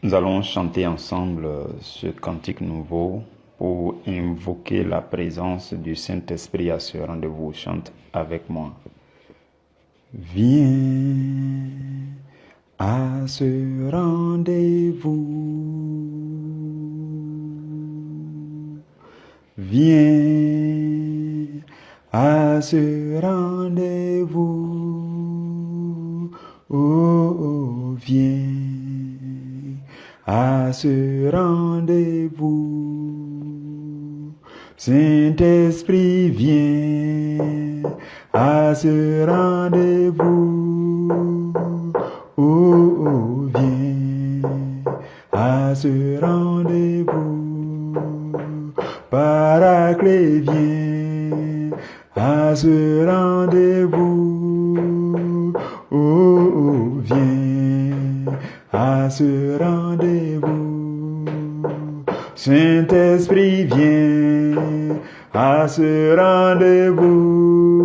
Nous allons chanter ensemble ce cantique nouveau pour invoquer la présence du Saint-Esprit à ce rendez-vous. Chante avec moi. Viens à ce rendez-vous. Viens à ce rendez-vous. Oh, viens à ce rendez-vous. Saint-Esprit, viens à ce rendez-vous. Oh, viens à ce rendez-vous. Paraclet, viens à ce rendez-vous. Oh, viens à ce rendez-vous. Saint-Esprit, viens à ce rendez-vous.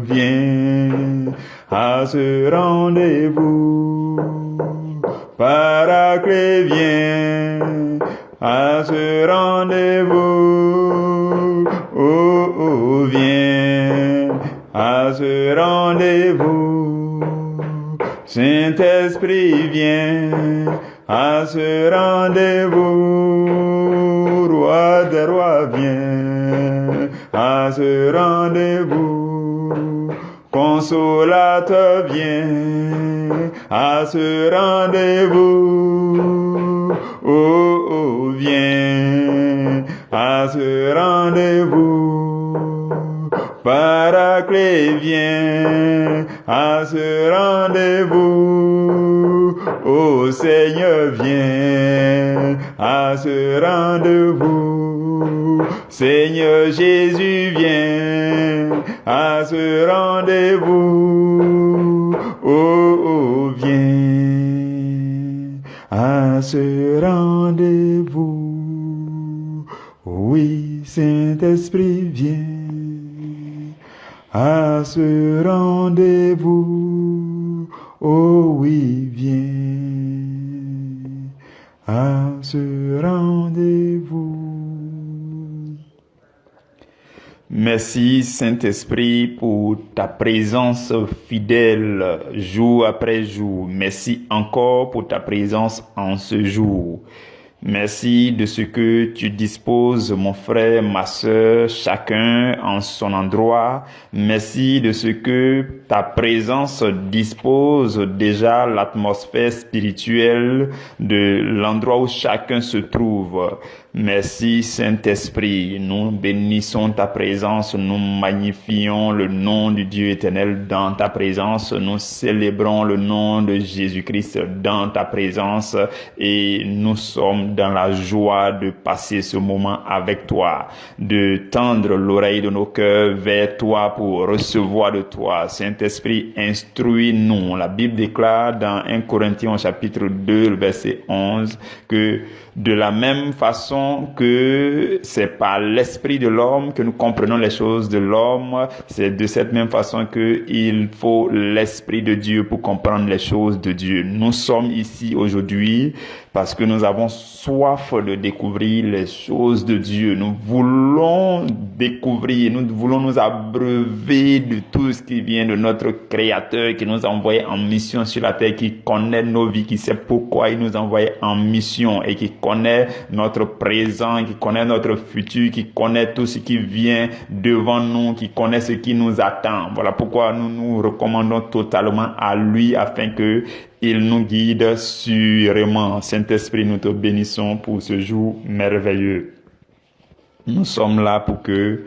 Viens à ce rendez-vous. Paraclet, viens à ce rendez-vous. Oh, viens à ce rendez-vous. Saint-Esprit, viens à ce rendez-vous. Roi des rois, viens à ce rendez-vous. Consolateur, viens à ce rendez-vous. Oh, viens à ce rendez-vous. Paraclet, viens à ce rendez-vous. Oh Seigneur, viens à ce rendez-vous. Seigneur Jésus, viens à ce rendez-vous. Oh, viens à ce rendez-vous. Oui, Saint-Esprit, viens à ce rendez-vous. Oh oui, viens à ce rendez-vous. Merci Saint-Esprit pour ta présence fidèle jour après jour. Merci encore pour ta présence en ce jour. Merci de ce que tu disposes, mon frère, ma sœur, chacun en son endroit. Merci de ce que ta présence dispose déjà l'atmosphère spirituelle de l'endroit où chacun se trouve. Merci Saint-Esprit, nous bénissons ta présence, nous magnifions le nom du Dieu éternel dans ta présence, nous célébrons le nom de Jésus-Christ dans ta présence et nous sommes dans la joie de passer ce moment avec toi, de tendre l'oreille de nos cœurs vers toi pour recevoir de toi. Saint-Esprit, instruis-nous. La Bible déclare dans 1 Corinthiens chapitre 2, verset 11, que de la même façon que c'est par l'esprit de l'homme que nous comprenons les choses de l'homme, c'est de cette même façon que il faut l'esprit de Dieu pour comprendre les choses de Dieu. Nous sommes ici aujourd'hui parce que nous avons soif de découvrir les choses de Dieu. Nous voulons découvrir, nous voulons nous abreuver de tout ce qui vient de notre Créateur qui nous a envoyés en mission sur la terre, qui connaît nos vies, qui sait pourquoi il nous a envoyés en mission et qui connaît notre présent, qui connaît notre futur, qui connaît tout ce qui vient devant nous, qui connaît ce qui nous attend. Voilà pourquoi nous nous recommandons totalement à lui afin que il nous guide sûrement. Saint-Esprit, nous te bénissons pour ce jour merveilleux. Nous sommes là pour que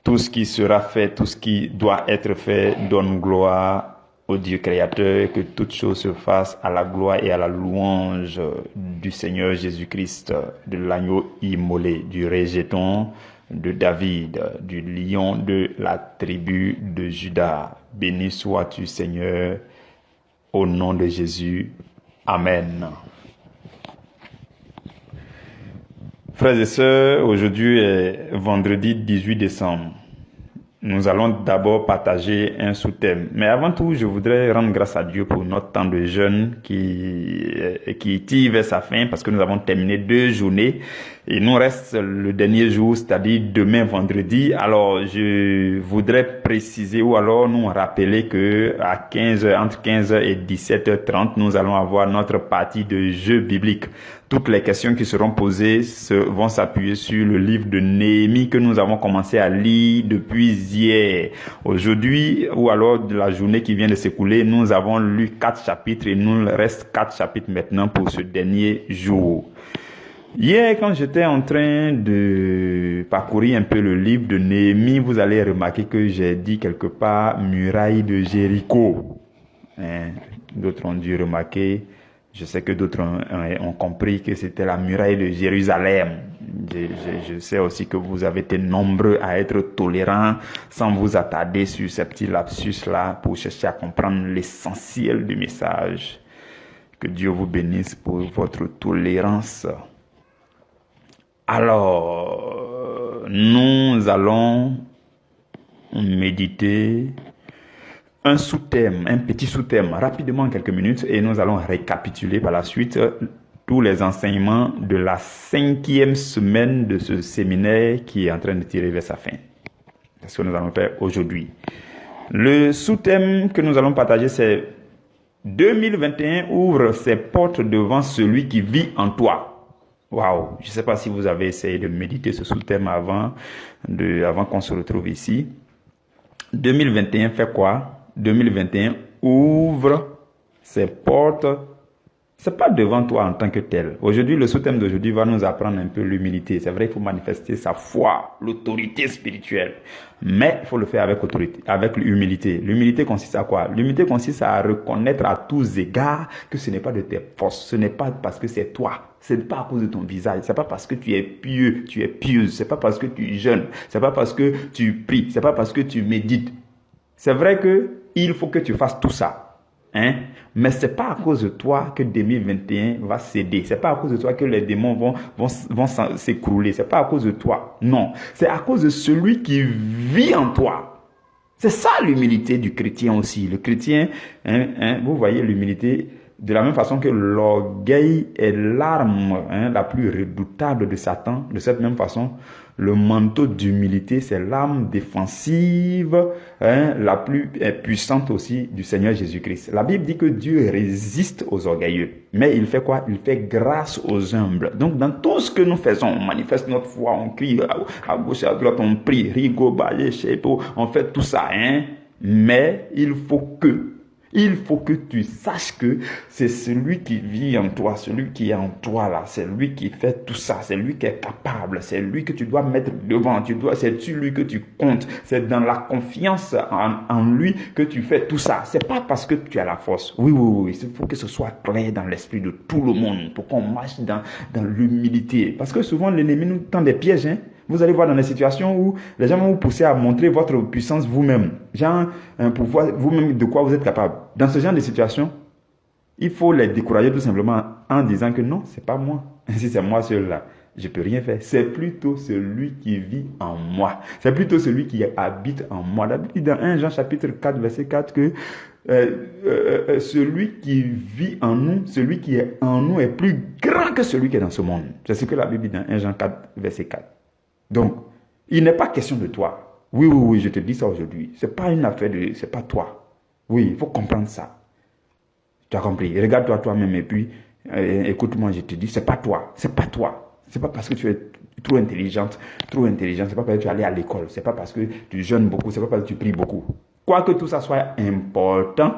tout ce qui sera fait, tout ce qui doit être fait, donne gloire au Dieu créateur, que toutes choses se fassent à la gloire et à la louange du Seigneur Jésus-Christ, de l'agneau immolé, du rejeton de David, du lion de la tribu de Juda. Béni sois-tu, Seigneur, au nom de Jésus. Amen. Frères et sœurs, aujourd'hui est vendredi 18 décembre. Nous allons d'abord partager un sous-thème. Mais avant tout, je voudrais rendre grâce à Dieu pour notre temps de jeûne qui tire vers sa fin parce que nous avons terminé 2 journées. Il nous reste le dernier jour, c'est-à-dire demain vendredi. Alors, je voudrais préciser ou alors nous rappeler que à entre 15h et 17h30, nous allons avoir notre partie de jeu biblique. Toutes les questions qui seront posées vont s'appuyer sur le livre de Néhémie que nous avons commencé à lire depuis hier. Aujourd'hui, ou alors de la journée qui vient de s'écouler, nous avons lu 4 chapitres et nous reste 4 chapitres maintenant pour ce dernier jour. Hier, quand j'étais en train de parcourir un peu le livre de Néhémie, vous allez remarquer que j'ai dit quelque part muraille de Jéricho. D'autres ont dû remarquer. Je sais que d'autres ont compris que c'était la muraille de Jérusalem. Je sais aussi que vous avez été nombreux à être tolérants sans vous attarder sur ces petits lapsus-là pour chercher à comprendre l'essentiel du message. Que Dieu vous bénisse pour votre tolérance. Alors, nous allons méditer un sous-thème, un petit sous-thème, rapidement en quelques minutes, et nous allons récapituler par la suite tous les enseignements de la 5e semaine de ce séminaire qui est en train de tirer vers sa fin. C'est ce que nous allons faire aujourd'hui. Le sous-thème que nous allons partager, c'est 2021 ouvre ses portes devant celui qui vit en toi. Waouh, je ne sais pas si vous avez essayé de méditer ce sous-thème avant qu'on se retrouve ici. 2021 fait quoi? 2021 ouvre ses portes. C'est pas devant toi en tant que tel. Aujourd'hui, le sous-thème d'aujourd'hui va nous apprendre un peu l'humilité. C'est vrai, il faut manifester sa foi, l'autorité spirituelle. Mais il faut le faire avec autorité, avec l'humilité. L'humilité consiste à quoi? L'humilité consiste à reconnaître à tous égards que ce n'est pas de tes forces. Ce n'est pas parce que c'est toi. Ce n'est pas à cause de ton visage. C'est pas parce que tu es pieux, tu es pieuse. C'est pas parce que tu jeûnes. C'est pas parce que tu pries. C'est pas parce que tu médites. C'est vrai que il faut que tu fasses tout ça. Mais c'est pas à cause de toi que 2021 va céder. C'est pas à cause de toi que les démons vont s'écrouler. C'est pas à cause de toi. Non. C'est à cause de celui qui vit en toi. C'est ça l'humilité du chrétien aussi. Le chrétien, vous voyez l'humilité de la même façon que l'orgueil est l'arme la plus redoutable de Satan. De cette même façon, le manteau d'humilité, c'est l'arme défensive la plus puissante aussi du Seigneur Jésus-Christ. La Bible dit que Dieu résiste aux orgueilleux. Mais il fait quoi? Il fait grâce aux humbles. Donc, dans tout ce que nous faisons, on manifeste notre foi, on crie à gauche et à droite, on prie, on fait tout ça. Mais il faut que tu saches que c'est celui qui vit en toi, celui qui est en toi là, c'est lui qui fait tout ça, c'est lui qui est capable, c'est lui que tu dois mettre devant, c'est sur lui que tu comptes, c'est dans la confiance en lui que tu fais tout ça. C'est pas parce que tu as la force. Oui, il faut que ce soit clair dans l'esprit de tout le monde pour qu'on marche dans l'humilité. Parce que souvent l'ennemi nous tend des pièges, Vous allez voir dans des situations où les gens vont vous pousser à montrer votre puissance vous-même. Genre, pour voir vous-même de quoi vous êtes capable. Dans ce genre de situation, il faut les décourager tout simplement en disant que non, c'est pas moi. Si c'est moi seul là, je peux rien faire. C'est plutôt celui qui vit en moi. C'est plutôt celui qui habite en moi. La Bible dit dans 1 Jean chapitre 4, verset 4 que celui qui vit en nous, celui qui est en nous est plus grand que celui qui est dans ce monde. C'est ce que la Bible dit dans 1 Jean 4, verset 4. Donc, il n'est pas question de toi. Oui, je te dis ça aujourd'hui. C'est pas une affaire c'est pas toi. Oui, il faut comprendre ça. Tu as compris. Regarde-toi toi-même et puis, écoute-moi, je te dis, c'est pas toi. C'est pas toi. C'est pas parce que tu es trop intelligente. C'est pas parce que tu es allé à l'école. C'est pas parce que tu jeûnes beaucoup. C'est pas parce que tu pries beaucoup. Quoique tout ça soit important,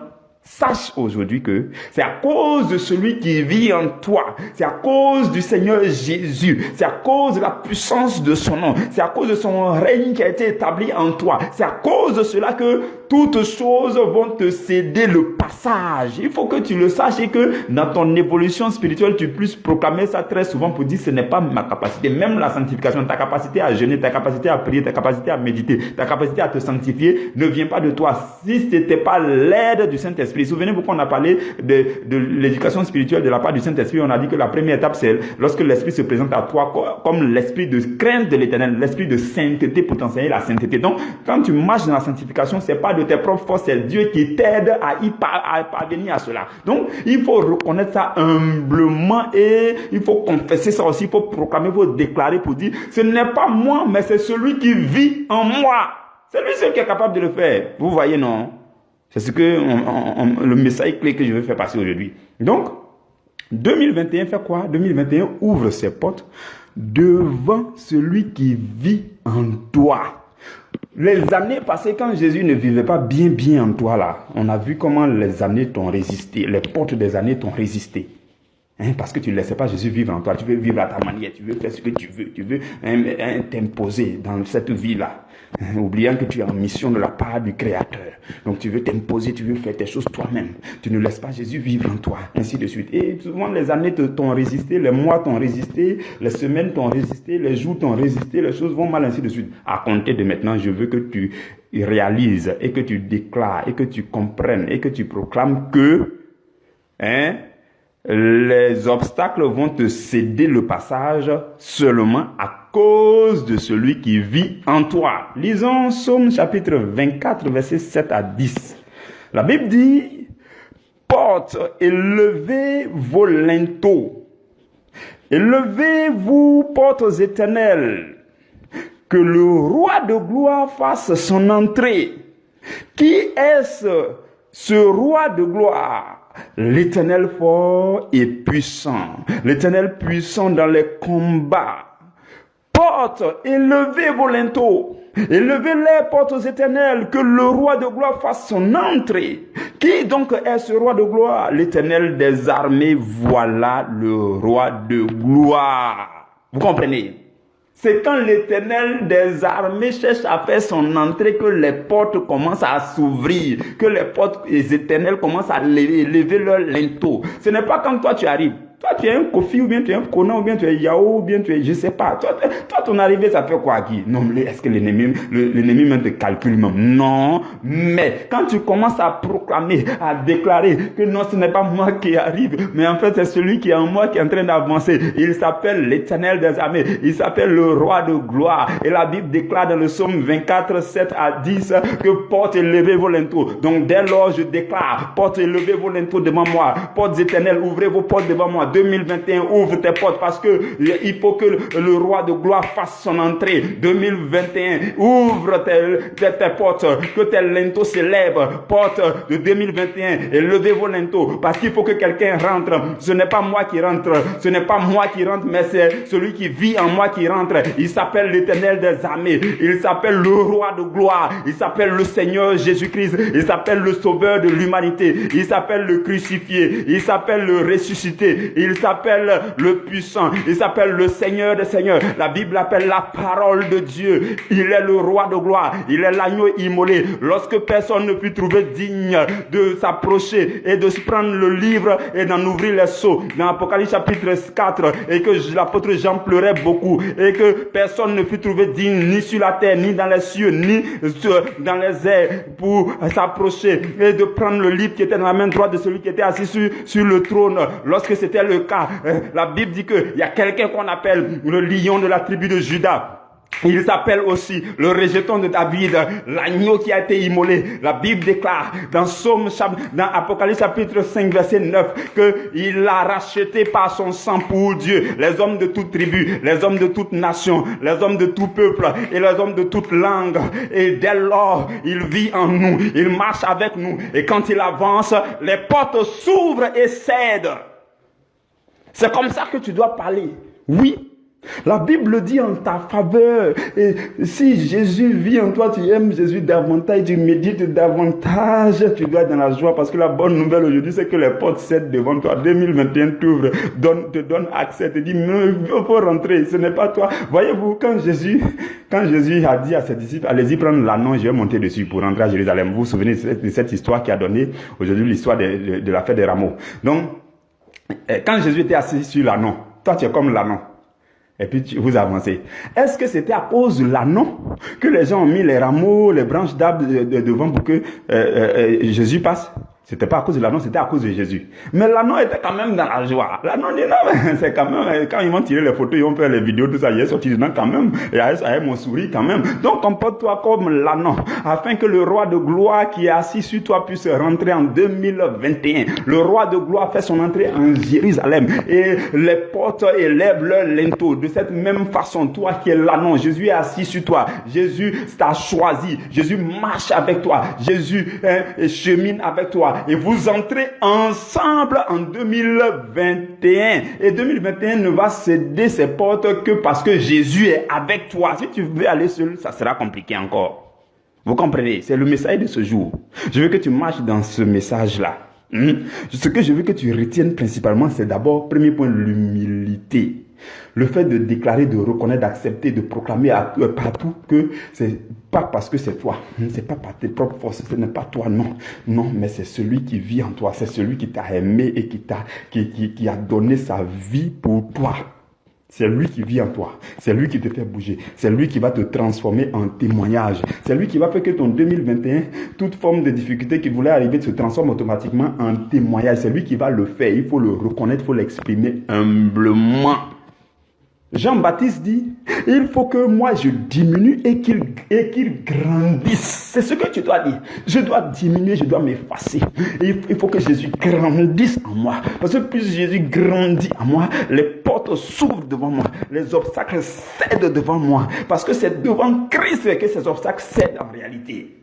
sache aujourd'hui que c'est à cause de celui qui vit en toi, c'est à cause du Seigneur Jésus, c'est à cause de la puissance de son nom, c'est à cause de son règne qui a été établi en toi, c'est à cause de cela que toutes choses vont te céder le passage. Il faut que tu le saches et que dans ton évolution spirituelle, tu puisses proclamer ça très souvent pour dire ce n'est pas ma capacité. Même la sanctification, ta capacité à jeûner, ta capacité à prier, ta capacité à méditer, ta capacité à te sanctifier ne vient pas de toi. Si ce n'était pas l'aide du Saint-Esprit, Saint-Esprit. Souvenez-vous qu'on a parlé de l'éducation spirituelle de la part du Saint-Esprit. On a dit que la première étape, c'est lorsque l'Esprit se présente à toi comme l'Esprit de crainte de l'Éternel, l'Esprit de sainteté pour t'enseigner la sainteté. Donc, quand tu marches dans la sanctification, c'est pas de tes propres forces, c'est Dieu qui t'aide à parvenir à cela. Donc, il faut reconnaître ça humblement et il faut confesser ça aussi, il faut proclamer, il faut déclarer pour dire, ce n'est pas moi, mais c'est celui qui vit en moi. C'est lui seul qui est capable de le faire. Vous voyez, non? C'est ce que le message clé que je veux faire passer aujourd'hui. Donc, 2021 fait quoi? 2021 ouvre ses portes devant celui qui vit en toi. Les années passées, quand Jésus ne vivait pas bien en toi, là, on a vu comment les années t'ont résisté, les portes des années t'ont résisté. Parce que tu ne laissais pas Jésus vivre en toi, tu veux vivre à ta manière, tu veux faire ce que tu veux t'imposer dans cette vie-là, oubliant que tu es en mission de la part du Créateur. Donc tu veux t'imposer, tu veux faire tes choses toi-même, tu ne laisses pas Jésus vivre en toi, ainsi de suite. Et souvent les années t'ont résisté, les mois t'ont résisté, les semaines t'ont résisté, les jours t'ont résisté, les choses vont mal, ainsi de suite. À compter de maintenant, je veux que tu réalises et que tu déclares et que tu comprennes et que tu proclames que les obstacles vont te céder le passage seulement à cause de celui qui vit en toi. Lisons Psaume chapitre 24, versets 7 à 10. La Bible dit, « Portes, élevez vos linteaux, élevez-vous, portes éternelles, que le roi de gloire fasse son entrée. Qui est-ce, ce roi de gloire? L'Éternel fort et puissant, l'Éternel puissant dans les combats. Portes, élevez vos linteaux, élevez les portes éternelles, que le roi de gloire fasse son entrée. Qui donc est ce roi de gloire? L'Éternel des armées, voilà le roi de gloire. Vous comprenez? C'est quand l'Éternel des armées cherche à faire son entrée que les portes commencent à s'ouvrir, que les portes éternelles commencent à lever leur linteau. Ce n'est pas quand toi tu arrives. Toi, tu es un Kofi, ou bien tu es un Conan, ou bien tu es Yao, ou bien tu es, je sais pas. Toi, ton arrivée, ça fait quoi qui? Non, mais est-ce que l'ennemi même te calcule même? Non, mais quand tu commences à proclamer, à déclarer que non, ce n'est pas moi qui arrive, mais en fait, c'est celui qui est en moi qui est en train d'avancer. Il s'appelle l'Éternel des armées. Il s'appelle le roi de gloire. Et la Bible déclare dans le psaume 24, 7 à 10, que portes et levez vos linteaux. Donc, dès lors, je déclare, portes et levez vos linteaux devant moi. Portes éternelles, ouvrez vos portes devant moi. 2021, ouvre tes portes parce que il faut que le roi de gloire fasse son entrée. 2021, ouvre tes portes, que tes linteaux s'élèvent. Porte de 2021 et levez vos linteaux parce qu'il faut que quelqu'un rentre. Ce n'est pas moi qui rentre, ce n'est pas moi qui rentre, mais c'est celui qui vit en moi qui rentre. Il s'appelle l'Éternel des armées. Il s'appelle le roi de gloire. Il s'appelle le Seigneur Jésus-Christ. Il s'appelle le sauveur de l'humanité. Il s'appelle le crucifié. Il s'appelle le ressuscité. Il s'appelle le puissant. Il s'appelle le Seigneur des seigneurs. La Bible appelle la parole de Dieu. Il est le roi de gloire. Il est l'agneau immolé. Lorsque personne ne fut trouvé digne de s'approcher et de se prendre le livre et d'en ouvrir les sceaux. Dans Apocalypse chapitre 4, et que l'apôtre Jean pleurait beaucoup, et que personne ne fut trouvé digne ni sur la terre, ni dans les cieux, ni dans les airs pour s'approcher et de prendre le livre qui était dans la main droite de celui qui était assis sur le trône. Lorsque c'était le cas, la Bible dit qu'il y a quelqu'un qu'on appelle le lion de la tribu de Juda. Il s'appelle aussi le rejeton de David, l'agneau qui a été immolé. La Bible déclare dans Apocalypse chapitre 5 verset 9 qu'il l'a racheté par son sang pour Dieu. Les hommes de toute tribu, les hommes de toute nation, les hommes de tout peuple et les hommes de toute langue. Et dès lors, il vit en nous, il marche avec nous. Et quand il avance, les portes s'ouvrent et cèdent. C'est comme ça que tu dois parler. Oui. La Bible dit en ta faveur. Et si Jésus vit en toi, tu aimes Jésus davantage, tu médites davantage, tu dois être dans la joie parce que la bonne nouvelle aujourd'hui, c'est que les portes cèdent devant toi. 2021 t'ouvre, te donne accès, te dit, mais il faut rentrer, ce n'est pas toi. Voyez-vous, quand Jésus a dit à ses disciples, allez-y prendre l'anneau, je vais monter dessus pour rentrer à Jérusalem. Vous vous souvenez de cette histoire qui a donné aujourd'hui l'histoire de la fête des rameaux. Donc, quand Jésus était assis sur l'anneau, toi tu es comme l'anneau. Et puis vous avancez. Est-ce que c'était à cause de l'anneau que les gens ont mis les rameaux, les branches d'arbres devant pour que Jésus passe? C'était pas à cause de l'anneau, c'était à cause de Jésus. Mais l'anneau était quand même dans la joie. L'anneau dit non, mais c'est quand même, quand ils vont tirer les photos, ils vont faire les vidéos, tout ça, il est sorti dedans quand même. Et avec mon sourire quand même. Donc comporte-toi comme l'anneau, afin que le roi de gloire qui est assis sur toi puisse rentrer en 2021. Le roi de gloire fait son entrée en Jérusalem. Et les portes élèvent leur linteau. De cette même façon, toi qui es l'anneau, Jésus est assis sur toi. Jésus t'a choisi. Jésus marche avec toi. Jésus chemine avec toi. Et vous entrez ensemble en 2021. Et 2021 ne va céder ses portes que parce que Jésus est avec toi. Si tu veux aller seul, ça sera compliqué encore. Vous comprenez? C'est le message de ce jour. Je veux que tu marches dans ce message-là. Ce que je veux que tu retiennes principalement, c'est d'abord, premier point, l'humilité. Le fait de déclarer, de reconnaître, d'accepter, de proclamer partout que c'est pas parce que c'est toi, c'est pas par tes propres forces, ce n'est pas toi, non. Non, mais c'est celui qui vit en toi, c'est celui qui t'a aimé et qui a donné sa vie pour toi. C'est lui qui vit en toi. C'est lui qui te fait bouger. C'est lui qui va te transformer en témoignage. C'est lui qui va faire que ton 2021, toute forme de difficulté qui voulait arriver, se transforme automatiquement en témoignage. C'est lui qui va le faire. Il faut le reconnaître, il faut l'exprimer humblement. Jean-Baptiste dit, il faut que moi je diminue et qu'il grandisse. C'est ce que tu dois dire. Je dois diminuer, je dois m'effacer. Il faut que Jésus grandisse en moi. Parce que plus Jésus grandit en moi, les portes s'ouvrent devant moi. Les obstacles cèdent devant moi. Parce que c'est devant Christ que ces obstacles cèdent en réalité.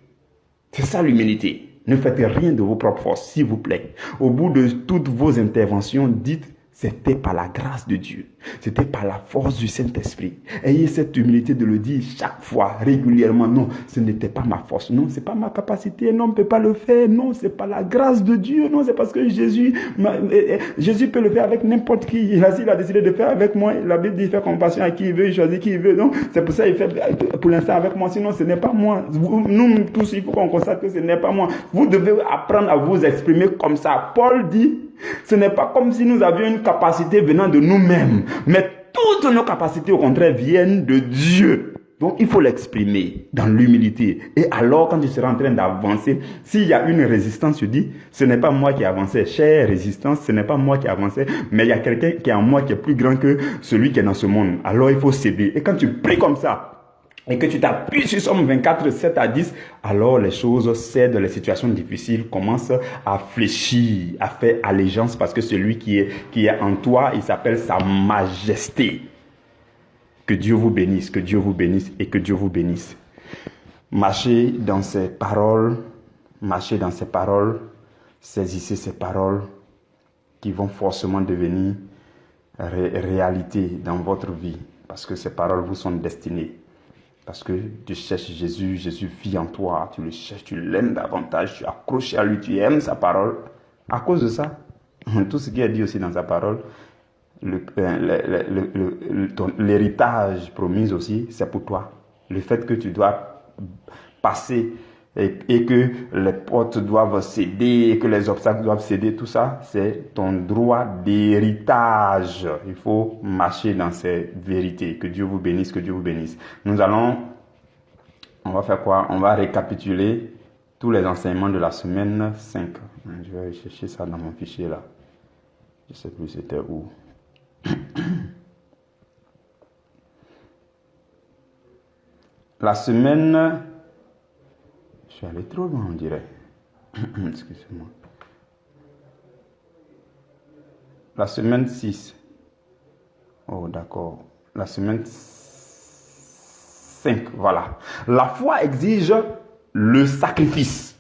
C'est ça l'humilité. Ne faites rien de vos propres forces, s'il vous plaît. Au bout de toutes vos interventions, dites, c'était par la grâce de Dieu. C'était par la force du Saint-Esprit. Ayez cette humilité de le dire chaque fois, régulièrement. Non, ce n'était pas ma force. Non, ce n'est pas ma capacité. Non, on ne peut pas le faire. Non, c'est pas la grâce de Dieu. Non, c'est parce que Jésus peut le faire avec n'importe qui. Il a décidé de faire avec moi. La Bible dit, il fait compassion à qui il veut, il choisit qui il veut. Non, c'est pour ça qu'il fait pour l'instant avec moi. Sinon, ce n'est pas moi. Nous tous, il faut qu'on constate que ce n'est pas moi. Vous devez apprendre à vous exprimer comme ça. Paul dit, ce n'est pas comme si nous avions une capacité venant de nous-mêmes, mais toutes nos capacités au contraire viennent de Dieu. Donc il faut l'exprimer dans l'humilité. Et alors quand tu seras en train d'avancer, s'il y a une résistance, tu dis, ce n'est pas moi qui avançais, chère résistance, ce n'est pas moi qui avançais, mais il y a quelqu'un qui est en moi qui est plus grand que celui qui est dans ce monde. Alors il faut céder. Et quand tu pries comme ça, et que tu t'appuies sur Somme 24, 7 à 10, alors les choses cèdent, les situations difficiles commencent à fléchir, à faire allégeance, parce que celui qui est en toi, il s'appelle sa majesté. Que Dieu vous bénisse, que Dieu vous bénisse et que Dieu vous bénisse. Marchez dans ses paroles, saisissez ces paroles qui vont forcément devenir réalité dans votre vie, parce que ces paroles vous sont destinées. Parce que tu cherches Jésus, Jésus vit en toi, tu le cherches, tu l'aimes davantage, tu es accroché à lui, tu aimes sa parole. À cause de ça, tout ce qu'il a dit aussi dans sa parole, l'héritage promis aussi, c'est pour toi. Le fait que tu dois passer et que les portes doivent céder, et que les obstacles doivent céder, tout ça, c'est ton droit d'héritage. Il faut marcher dans ces vérités. Que Dieu vous bénisse, que Dieu vous bénisse. On va faire quoi? On va récapituler tous les enseignements de la semaine 5. Je vais aller chercher ça dans mon fichier là. Je ne sais plus c'était où. La semaine... Je suis allé trop loin, on dirait. Excusez-moi. La semaine 6. Oh, d'accord. La semaine 5, voilà. La foi exige le sacrifice.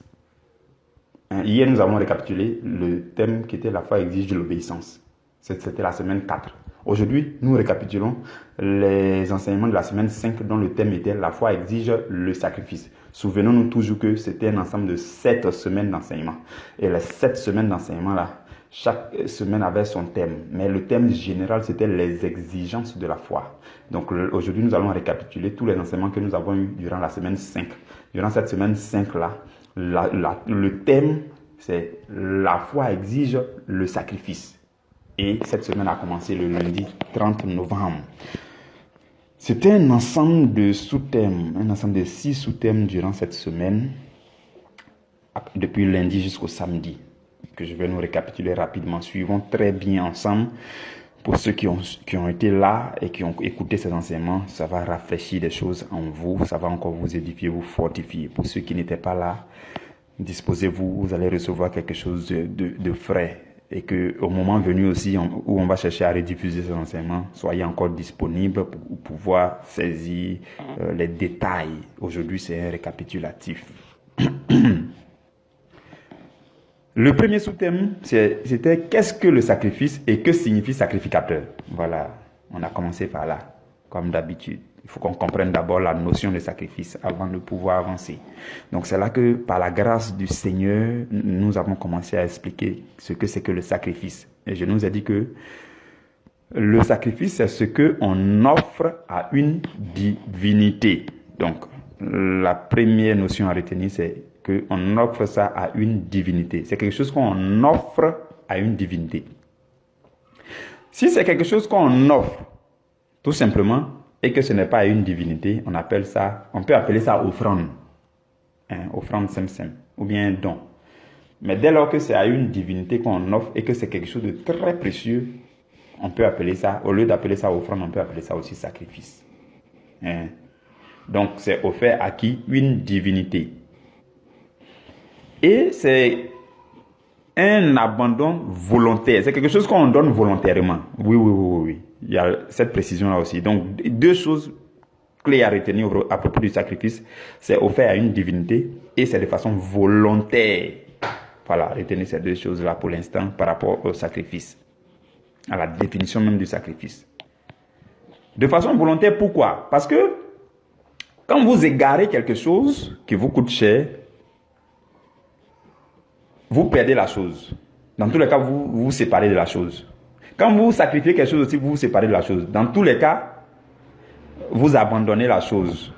Hier, nous avons récapitulé le thème qui était la foi exige l'obéissance. C'était la semaine 4. Aujourd'hui, nous récapitulons les enseignements de la semaine 5 dont le thème était la foi exige le sacrifice. Souvenons-nous toujours que c'était un ensemble de 7 semaines d'enseignement. Et les 7 semaines d'enseignement là, chaque semaine avait son thème. Mais le thème général, c'était les exigences de la foi. Donc aujourd'hui, nous allons récapituler tous les enseignements que nous avons eus durant la semaine 5. Durant cette semaine 5 là, le thème, c'est la foi exige le sacrifice. Et cette semaine a commencé le lundi 30 novembre. C'était un ensemble de sous-thèmes, un ensemble de 6 sous-thèmes durant cette semaine, depuis lundi jusqu'au samedi. que je vais nous récapituler rapidement. Suivons très bien ensemble. Pour ceux qui ont été là et qui ont écouté ces enseignements, ça va rafraîchir des choses en vous, ça va encore vous édifier, vous fortifier. Pour ceux qui n'étaient pas là, disposez-vous, vous allez recevoir quelque chose de frais. Et qu'au moment venu aussi, où on va chercher à rediffuser ces enseignements, soyez encore disponibles pour pouvoir saisir les détails. Aujourd'hui, c'est un récapitulatif. Le premier sous-thème, c'était qu'est-ce que le sacrifice et que signifie sacrificateur. Voilà, on a commencé par là, comme d'habitude. Il faut qu'on comprenne d'abord la notion de sacrifice avant de pouvoir avancer. Donc c'est là que, par la grâce du Seigneur, nous avons commencé à expliquer ce que c'est que le sacrifice. Et je nous ai dit que le sacrifice, c'est ce qu'on offre à une divinité. Donc, la première notion à retenir, c'est qu'on offre ça à une divinité. C'est quelque chose qu'on offre à une divinité. Si c'est quelque chose qu'on offre, tout simplement, et que ce n'est pas à une divinité, on peut appeler ça offrande. Offrande simple, ou bien don. Mais dès lors que c'est à une divinité qu'on offre et que c'est quelque chose de très précieux, on peut appeler ça, au lieu d'appeler ça offrande, on peut appeler ça aussi sacrifice. Donc, c'est offert à qui? Une divinité. Et c'est un abandon volontaire. C'est quelque chose qu'on donne volontairement. Oui. Il y a cette précision-là aussi. Donc, deux choses clés à retenir à propos du sacrifice. C'est offert à une divinité et c'est de façon volontaire. Voilà, retenez ces deux choses-là pour l'instant par rapport au sacrifice. À la définition même du sacrifice. De façon volontaire, pourquoi? Parce que quand vous égarez quelque chose qui vous coûte cher, vous perdez la chose. Dans tous les cas, vous vous séparez de la chose. Quand vous sacrifiez quelque chose aussi, vous vous séparez de la chose. Dans tous les cas, vous abandonnez la chose.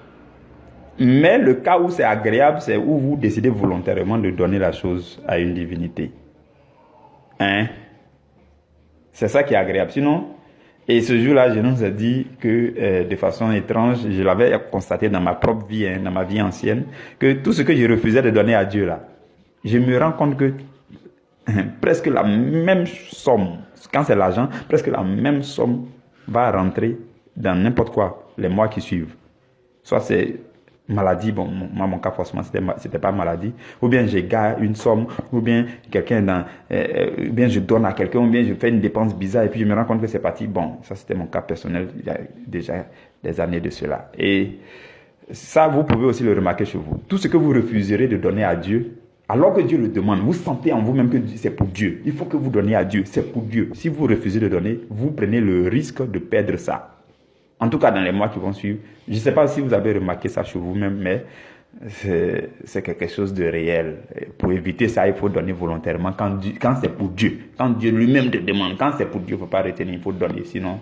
Mais le cas où c'est agréable, c'est où vous décidez volontairement de donner la chose à une divinité. C'est ça qui est agréable. Sinon, et ce jour-là, je nous ai dit que de façon étrange, je l'avais constaté dans ma propre vie, dans ma vie ancienne, que tout ce que je refusais de donner à Dieu là, je me rends compte que presque la même somme, quand c'est l'argent, presque la même somme va rentrer dans n'importe quoi les mois qui suivent. Soit c'est maladie, bon, moi mon cas forcément c'était pas maladie, ou bien j'égare une somme, ou bien ou bien je donne à quelqu'un, ou bien je fais une dépense bizarre et puis je me rends compte que c'est parti. Bon, ça c'était mon cas personnel il y a déjà des années de cela. Et ça, vous pouvez aussi le remarquer chez vous. Tout ce que vous refuserez de donner à Dieu, alors que Dieu le demande, vous sentez en vous-même que c'est pour Dieu. Il faut que vous donniez à Dieu, c'est pour Dieu. Si vous refusez de donner, vous prenez le risque de perdre ça. En tout cas, dans les mois qui vont suivre. Je ne sais pas si vous avez remarqué ça chez vous-même, mais c'est quelque chose de réel. Pour éviter ça, il faut donner volontairement quand c'est pour Dieu. Quand Dieu lui-même te demande, quand c'est pour Dieu, il ne faut pas retenir, il faut donner. Sinon,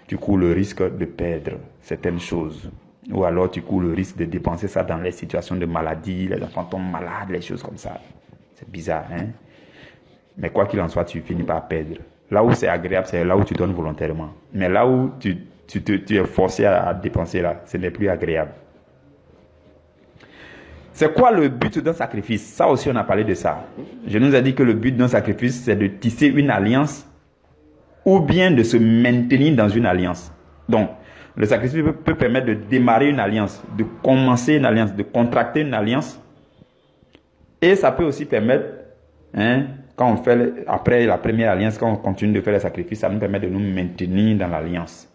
tu cours le risque de perdre certaines choses. Ou alors, tu cours le risque de dépenser ça dans les situations de maladie, les enfants tombent malades, les choses comme ça. C'est bizarre, hein? Mais quoi qu'il en soit, tu finis par perdre. Là où c'est agréable, c'est là où tu donnes volontairement. Mais là où tu es forcé à dépenser là, ce n'est plus agréable. C'est quoi le but d'un sacrifice? Ça aussi, on a parlé de ça. Je nous ai dit que le but d'un sacrifice, c'est de tisser une alliance ou bien de se maintenir dans une alliance. Donc, le sacrifice peut permettre de démarrer une alliance, de commencer une alliance, de contracter une alliance. Et ça peut aussi permettre, quand on fait, après la première alliance, quand on continue de faire les sacrifices, ça nous permet de nous maintenir dans l'alliance.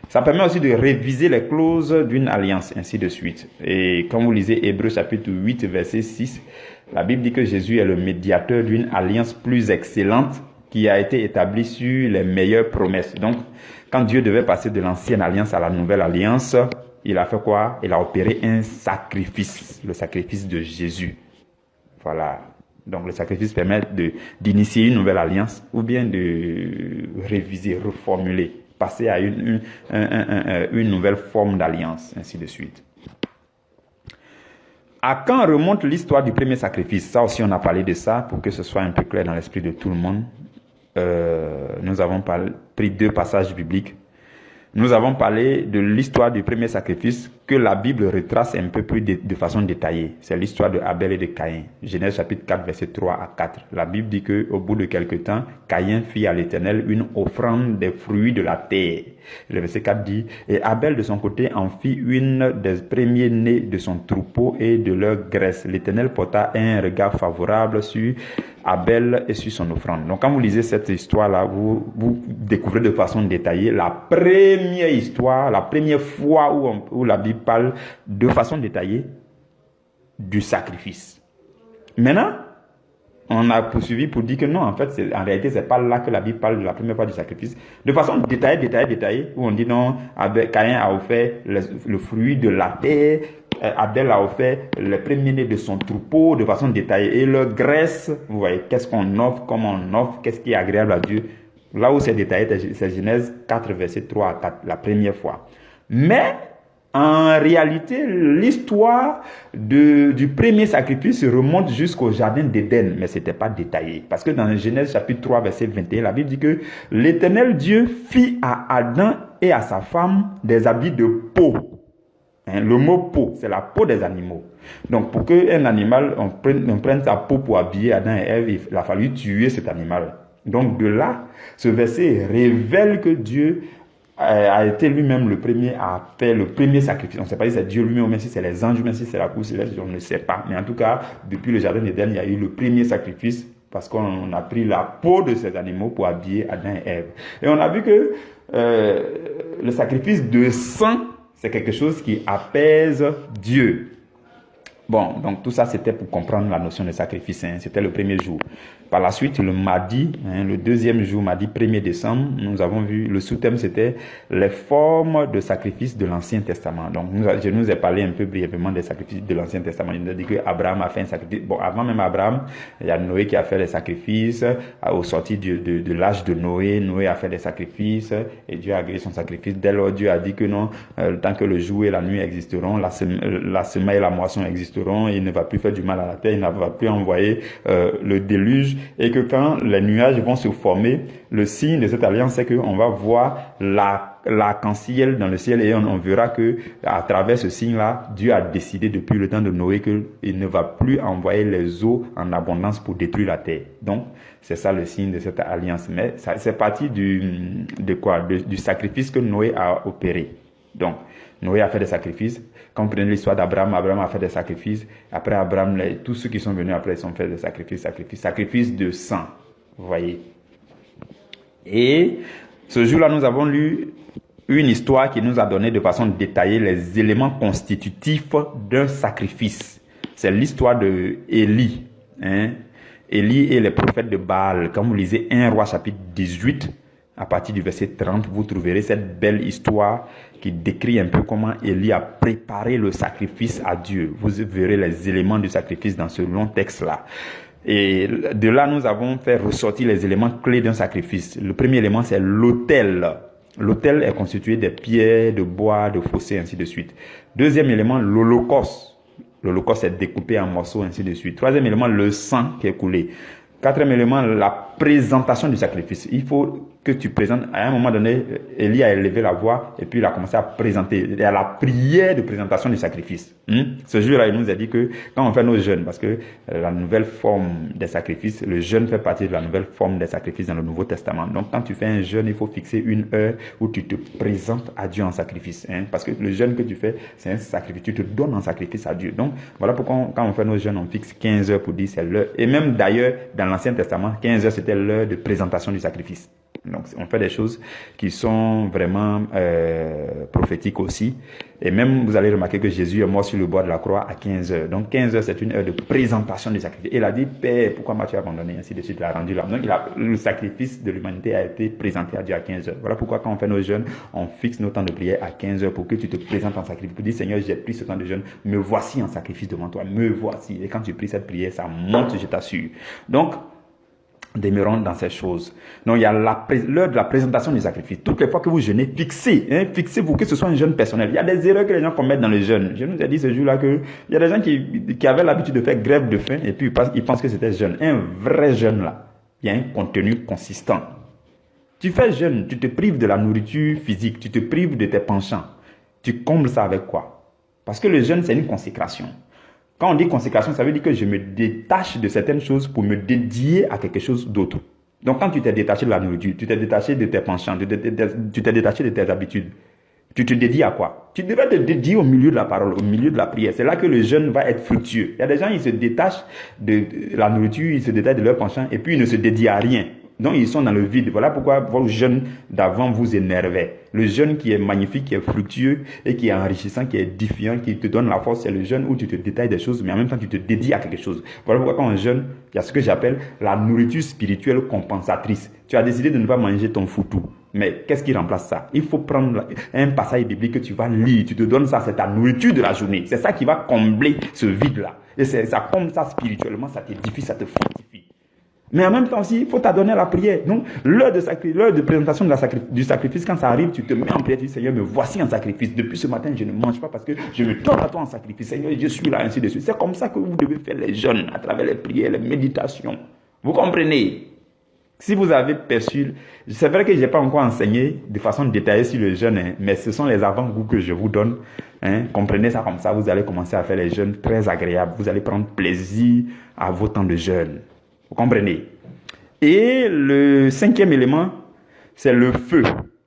Ça permet aussi de réviser les clauses d'une alliance, ainsi de suite. Et quand vous lisez Hébreux chapitre 8, verset 6, la Bible dit que Jésus est le médiateur d'une alliance plus excellente qui a été établie sur les meilleures promesses. Donc, quand Dieu devait passer de l'ancienne alliance à la nouvelle alliance, il a fait quoi? Il a opéré un sacrifice, le sacrifice de Jésus. Voilà. Donc, le sacrifice permet d'initier une nouvelle alliance ou bien de réviser, reformuler, passer à une nouvelle forme d'alliance, ainsi de suite. À quand remonte l'histoire du premier sacrifice? Ça aussi, on a parlé de ça pour que ce soit un peu clair dans l'esprit de tout le monde. Nous avons pris deux passages bibliques. Nous avons parlé de l'histoire du premier sacrifice que la Bible retrace un peu plus de façon détaillée. C'est l'histoire de Abel et de Caïn. Genèse chapitre 4, verset 3 à 4. La Bible dit qu'au bout de quelque temps, Caïn fit à l'Éternel une offrande des fruits de la terre. Le verset 4 dit, et Abel de son côté en fit une des premiers-nés de son troupeau et de leur graisse. L'Éternel porta un regard favorable sur Abel et sur son offrande. Donc quand vous lisez cette histoire-là, vous découvrez de façon détaillée la première histoire, la première fois où la Bible parle de façon détaillée du sacrifice. Maintenant, on a poursuivi pour dire que non, en fait, en réalité, c'est pas là que la Bible parle de la première fois du sacrifice. De façon détaillée, où on dit non, Caïn a offert le fruit de la terre, Abel a offert le premier-né de son troupeau de façon détaillée. Et leur graisse, vous voyez, qu'est-ce qu'on offre, comment on offre, qu'est-ce qui est agréable à Dieu. Là où c'est détaillé, c'est Genèse 4, verset 3 à 4, la première fois. Mais, en réalité, l'histoire du premier sacrifice remonte jusqu'au jardin d'Éden, mais ce n'était pas détaillé. Parce que dans Genèse chapitre 3, verset 21, la Bible dit que l'Éternel Dieu fit à Adam et à sa femme des habits de peau. Le mot peau, c'est la peau des animaux. Donc, pour qu'un animal, on prenne sa peau pour habiller Adam et Ève, il a fallu tuer cet animal. Donc, de là, ce verset révèle que Dieu a été lui-même le premier à faire le premier sacrifice. On ne sait pas si c'est Dieu lui-même, ou même si c'est les anges, ou même si c'est la cour céleste, on ne sait pas. Mais en tout cas, depuis le jardin d'Éden, il y a eu le premier sacrifice parce qu'on a pris la peau de ces animaux pour habiller Adam et Ève. Et on a vu que le sacrifice de sang, c'est quelque chose qui apaise Dieu. Bon, donc tout ça, c'était pour comprendre la notion de sacrifice. C'était le premier jour. Par la suite, le mardi, le deuxième jour, mardi 1er décembre, nous avons vu, le sous-thème, c'était les formes de sacrifice de l'Ancien Testament. Donc, je nous ai parlé un peu brièvement des sacrifices de l'Ancien Testament. Il nous a dit qu'Abraham a fait un sacrifice. Bon, avant même Abraham, il y a Noé qui a fait des sacrifices. Au sorti de l'âge de Noé, Noé a fait des sacrifices et Dieu a agréé son sacrifice. Dès lors, Dieu a dit que non, tant que le jour et la nuit existeront, la semaille et la moisson existeront, il ne va plus faire du mal à la terre, il ne va plus envoyer le déluge. Et que quand les nuages vont se former, le signe de cette alliance, c'est qu'on va voir l'arc-en-ciel dans le ciel et on verra que à travers ce signe-là, Dieu a décidé depuis le temps de Noé qu'il ne va plus envoyer les eaux en abondance pour détruire la terre. Donc, c'est ça le signe de cette alliance. Mais c'est parti du sacrifice que Noé a opéré. Donc, Noé a fait des sacrifices. Quand vous prenez l'histoire d'Abraham, Abraham a fait des sacrifices. Après Abraham, tous ceux qui sont venus après, ils ont fait des sacrifices de sang. Vous voyez. Et ce jour-là, nous avons lu une histoire qui nous a donné de façon détaillée les éléments constitutifs d'un sacrifice. C'est l'histoire de Élie. Élie et les prophètes de Baal. Quand vous lisez 1 Roi chapitre 18, à partir du verset 30, vous trouverez cette belle histoire qui décrit un peu comment Élie a préparé le sacrifice à Dieu. Vous verrez les éléments du sacrifice dans ce long texte-là. Et de là, nous avons fait ressortir les éléments clés d'un sacrifice. Le premier élément, c'est l'autel. L'autel est constitué de pierres, de bois, de fossés, ainsi de suite. Deuxième élément, l'holocauste. L'holocauste est découpé en morceaux, ainsi de suite. Troisième élément, le sang qui est coulé. Quatrième élément, la présentation du sacrifice. Il faut que tu présentes. À un moment donné, Élie a élevé la voix et puis il a commencé à présenter. Il y a la prière de présentation du sacrifice. Ce jour-là, il nous a dit que quand on fait nos jeûnes, parce que la nouvelle forme des sacrifices, le jeûne fait partie de la nouvelle forme des sacrifices dans le Nouveau Testament. Donc, quand tu fais un jeûne, il faut fixer une heure où tu te présentes à Dieu en sacrifice. Parce que le jeûne que tu fais, c'est un sacrifice. Tu te donnes en sacrifice à Dieu. Donc, voilà pourquoi quand on fait nos jeûnes, on fixe 15 heures pour dire c'est l'heure. Et même d'ailleurs, dans l'Ancien Testament, 15 heures, c'était l'heure de présentation du sacrifice. Donc, on fait des choses qui sont vraiment prophétiques aussi. Et même, vous allez remarquer que Jésus est mort sur le bois de la croix à 15 heures. Donc, 15 heures, c'est une heure de présentation du sacrifice. Et il a dit, Père, pourquoi m'as-tu abandonné? Ainsi de suite, il a rendu là. Donc, le sacrifice de l'humanité a été présenté à Dieu à 15 heures. Voilà pourquoi, quand on fait nos jeûnes, on fixe nos temps de prière à 15 heures pour que tu te présentes en sacrifice. Pour dire, Seigneur, j'ai pris ce temps de jeûne, me voici en sacrifice devant toi. Me voici. Et quand tu pries cette prière, ça monte, je t'assure. Donc, demeurons dans ces choses. Donc, il y a l'heure de la présentation du sacrifice. Toutes les fois que vous jeûnez, fixez-vous que ce soit un jeûne personnel. Il y a des erreurs que les gens commettent dans le jeûne. Je nous ai dit ce jour-là que il y a des gens qui avaient l'habitude de faire grève de faim et puis ils pensent que c'était jeûne. Un vrai jeûne là, il y a un contenu consistant. Tu fais jeûne, tu te prives de la nourriture physique, tu te prives de tes penchants. Tu combles ça avec quoi? Parce que le jeûne, c'est une consécration. Quand on dit consécration, ça veut dire que je me détache de certaines choses pour me dédier à quelque chose d'autre. Donc, quand tu t'es détaché de la nourriture, tu t'es détaché de tes penchants, tu t'es détaché de tes habitudes, tu te dédies à quoi? Tu devrais te dédier au milieu de la parole, au milieu de la prière. C'est là que le jeûne va être fructueux. Il y a des gens, ils se détachent de la nourriture, ils se détachent de leurs penchants et puis ils ne se dédient à rien. Donc, ils sont dans le vide. Voilà pourquoi vos jeûnes d'avant vous énervaient. Le jeûne qui est magnifique, qui est fructueux et qui est enrichissant, qui est édifiant, qui te donne la force, c'est le jeûne où tu te détailles des choses, mais en même temps, tu te dédies à quelque chose. Voilà pourquoi quand on jeûne, il y a ce que j'appelle la nourriture spirituelle compensatrice. Tu as décidé de ne pas manger ton foutou. Mais qu'est-ce qui remplace ça? Il faut prendre un passage biblique que tu vas lire. Tu te donnes ça, c'est ta nourriture de la journée. C'est ça qui va combler ce vide-là. Et ça comble ça spirituellement, ça t'édifie, ça te fortifie. Mais en même temps aussi, il faut t'adonner à la prière. Donc, l'heure de présentation du sacrifice, quand ça arrive, tu te mets en prière, tu dis, Seigneur, me voici en sacrifice. Depuis ce matin, je ne mange pas parce que je me donne à toi en sacrifice. Seigneur, je suis là, ainsi de suite. C'est comme ça que vous devez faire les jeûnes, à travers les prières, les méditations. Vous comprenez? Si vous avez perçu, c'est vrai que je n'ai pas encore enseigné de façon détaillée sur le jeûne, hein, mais ce sont les avant-goûts que je vous donne. Hein. Comprenez ça comme ça, vous allez commencer à faire les jeûnes très agréables. Vous allez prendre plaisir à vos temps de jeûne. Vous comprenez? Et le cinquième élément, c'est le feu.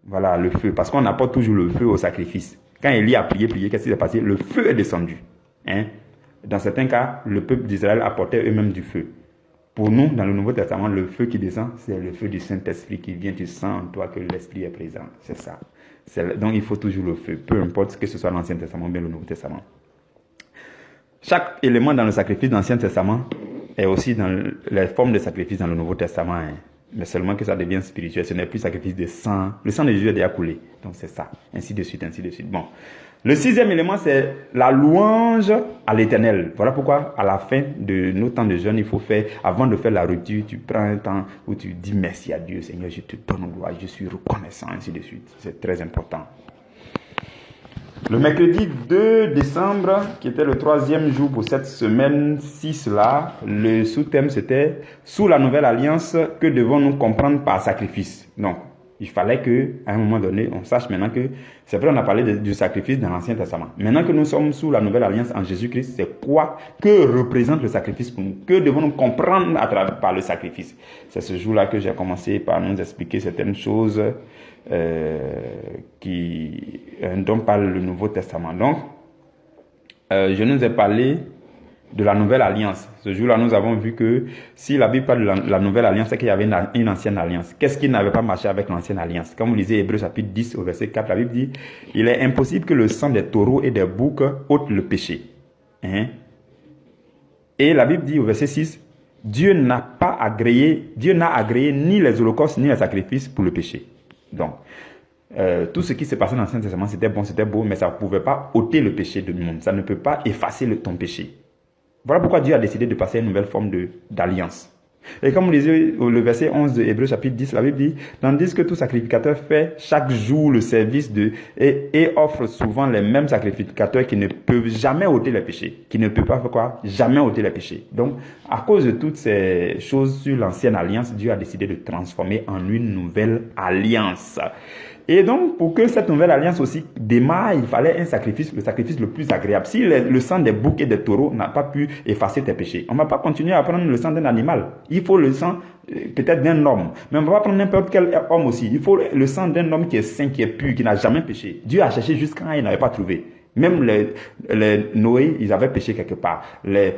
Voilà, le feu. Parce qu'on apporte toujours le feu au sacrifice. Quand Élie a prié, qu'est-ce qui s'est passé? Le feu est descendu. Hein? Dans certains cas, le peuple d'Israël apportait eux-mêmes du feu. Pour nous, dans le Nouveau Testament, le feu qui descend, c'est le feu du Saint-Esprit qui vient. Tu sens en toi que l'Esprit est présent. C'est ça. Donc, il faut toujours le feu. Peu importe que ce soit l'Ancien Testament ou bien le Nouveau Testament. Chaque élément dans le sacrifice de l'Ancien Testament est aussi dans les formes de sacrifice dans le Nouveau Testament. Hein. Mais seulement que ça devient spirituel. Ce n'est plus sacrifice de sang. Le sang de Jésus est déjà coulé. Donc c'est ça. Ainsi de suite, ainsi de suite. Bon. Le sixième élément, c'est la louange à l'Éternel. Voilà pourquoi, à la fin de nos temps de jeûne, il faut faire, avant de faire la rupture, tu prends un temps où tu dis merci à Dieu. Seigneur, je te donne gloire, je suis reconnaissant, ainsi de suite. C'est très important. Le mercredi 2 décembre, qui était le 3e jour pour cette semaine 6 là, le sous-thème c'était « Sous la nouvelle alliance, que devons-nous comprendre par sacrifice ?» Donc, il fallait qu'à un moment donné, on sache maintenant que, c'est vrai on a parlé du sacrifice dans l'Ancien Testament. Maintenant que nous sommes sous la nouvelle alliance en Jésus-Christ, c'est quoi? Que représente le sacrifice pour nous? Que devons-nous comprendre par le sacrifice? C'est ce jour-là que j'ai commencé par nous expliquer certaines choses dont parle le Nouveau Testament. Donc, je nous ai parlé de la nouvelle alliance. Ce jour-là, nous avons vu que si la Bible parle de la nouvelle alliance, c'est qu'il y avait une ancienne alliance. Qu'est-ce qui n'avait pas marché avec l'ancienne alliance? Comme vous lisez Hébreux chapitre 10 au verset 4, la Bible dit « Il est impossible que le sang des taureaux et des boucs ôte le péché. Hein? » Et la Bible dit au verset 6 « Dieu n'a agréé ni les holocaustes ni les sacrifices pour le péché. » Donc, tout ce qui s'est passé dans l'Ancien Testament, c'était bon, c'était beau, mais ça ne pouvait pas ôter le péché du monde. Ça ne peut pas effacer ton péché. Voilà pourquoi Dieu a décidé de passer à une nouvelle forme d'alliance. Et comme vous lisez le verset 11 de Hébreux chapitre 10, la Bible dit « Tandis que tout sacrificateur fait chaque jour le service et offre souvent les mêmes sacrificateurs qui ne peuvent jamais ôter les péchés. » Qui ne peuvent pas faire quoi? Jamais ôter les péchés. Donc, à cause de toutes ces choses sur l'ancienne alliance, Dieu a décidé de transformer en une nouvelle alliance. Et donc, pour que cette nouvelle alliance aussi démarre, il fallait un sacrifice, le sacrifice le plus agréable. Si le sang des boucs et des taureaux n'a pas pu effacer tes péchés, on ne va pas continuer à prendre le sang d'un animal. Il faut le sang peut-être d'un homme. Mais on ne va pas prendre n'importe quel homme aussi. Il faut le sang d'un homme qui est saint, qui est pur, qui n'a jamais péché. Dieu a cherché jusqu'à il n'avait pas trouvé. Même les Noé, ils avaient péché quelque part. Les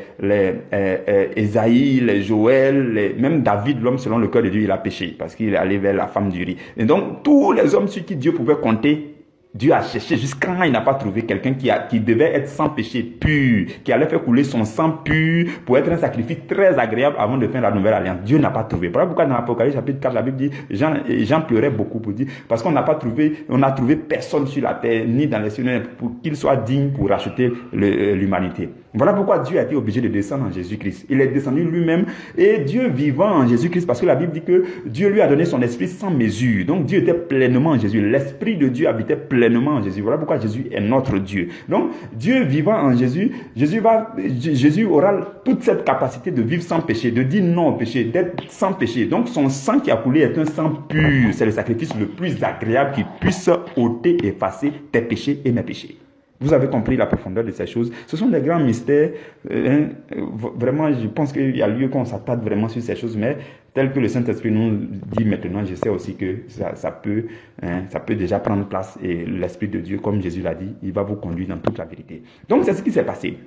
Ésaïe, les Joël, même David, l'homme selon le cœur de Dieu, il a péché parce qu'il est allé vers la femme du riz. Et donc, tous les hommes sur qui Dieu pouvait compter, Dieu a cherché jusqu'à il n'a pas trouvé quelqu'un qui devait être sans péché, pur, qui allait faire couler son sang pur pour être un sacrifice très agréable avant de faire la nouvelle alliance. Dieu n'a pas trouvé. Voilà pourquoi dans l'Apocalypse chapitre 4, la Bible dit, Jean pleurait beaucoup pour dire, parce qu'on n'a pas trouvé, on n'a trouvé personne sur la terre, ni dans les cieux, pour qu'il soit digne pour racheter l'humanité. Voilà pourquoi Dieu a été obligé de descendre en Jésus-Christ. Il est descendu lui-même et Dieu vivant en Jésus-Christ, parce que la Bible dit que Dieu lui a donné son esprit sans mesure. Donc Dieu était pleinement en Jésus. L'esprit de Dieu habitait pleinement en Jésus. Voilà pourquoi Jésus est notre Dieu. Donc Dieu vivant en Jésus, Jésus aura toute cette capacité de vivre sans péché, de dire non au péché, d'être sans péché. Donc son sang qui a coulé est un sang pur. C'est le sacrifice le plus agréable qui puisse ôter, effacer tes péchés et mes péchés. Vous avez compris la profondeur de ces choses. Ce sont des grands mystères. Vraiment, je pense qu'il y a lieu qu'on s'attarde vraiment sur ces choses, mais tel que le Saint-Esprit nous dit maintenant, je sais aussi que ça peut déjà prendre place. Et l'Esprit de Dieu, comme Jésus l'a dit, il va vous conduire dans toute la vérité. Donc, c'est ce qui s'est passé.